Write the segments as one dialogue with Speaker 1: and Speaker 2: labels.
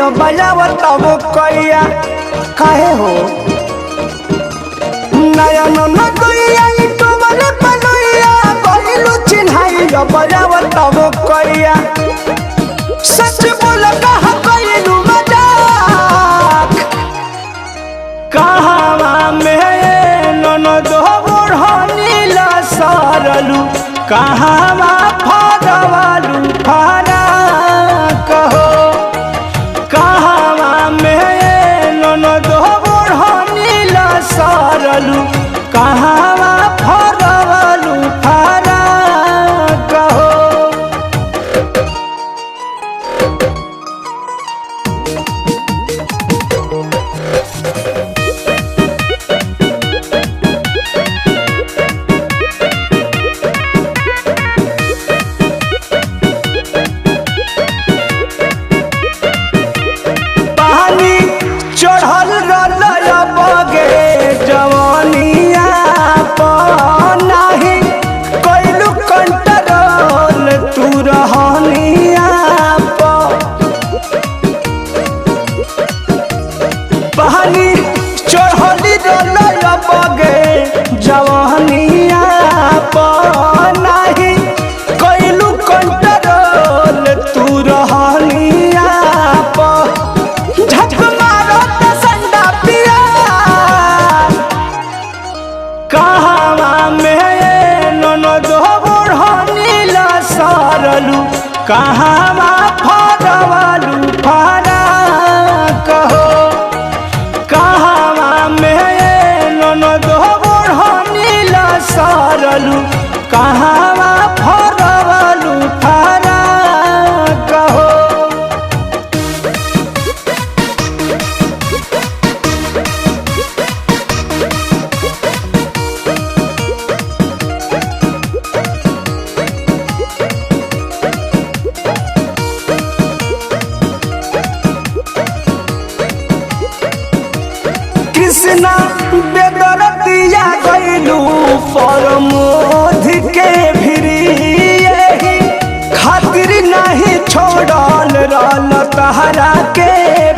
Speaker 1: चिन्हाइयो बजावत वो कैया काहे हो नयन न गइया तो मने पलैया कहलू चिन्हाइयो बजावत वो कैया सच बोल कहा कहलू मजाक कहावा में ननद बुढ़नीला सरलू कहावा फरवालू फरा कहो कहावा में ननद बुढ़नीला सरलू कहावा फरवालू फरा कहो चढ़ल रलया बगे जवानिया नाही कैलू कंट्रोल तू रहनिया पानी चढ़ल रलया बगे जवानिया नाही कैलू कंट्रोल तू रहनिया कहावा में ननद बुढ़नीला सरलू कहावा फरवालू फरा कहो कहावा में ननद बुढ़नीला सरलू कहावा फरवालू फरा कहो कृष्णा बेदरतिया गइलू परमोध के भिरी यही खातिर नहीं छोड़ल रहल तहरा के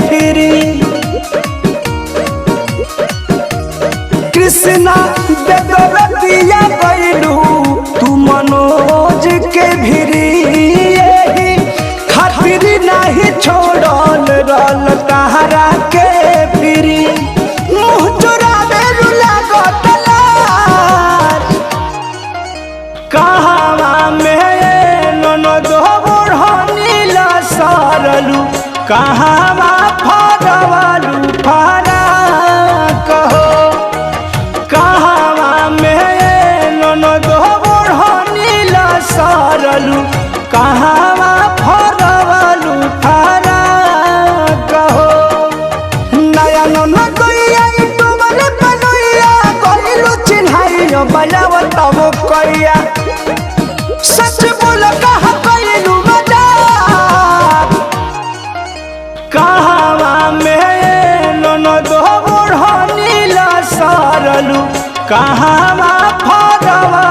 Speaker 1: फिरी कृष्णा बेदरतिया गइलू तू मनोज के भिरी यही खातिर नहीं छोड़ल रहल तहरा के फिरी कहावा में ननद बुढ़नीला सरलू कहावा फरवालू फरा कहो कहावा में ननद बुढ़नीला सरलू कहावा फरवालू फरा कहो नयन न गइया तो मने पलैया कहलू चिन्हाइयो बजावत वो कैया सच बोल कहा कहलू मजाक कहावा में ननद बुढ़नीला सरलू कहावा फरवा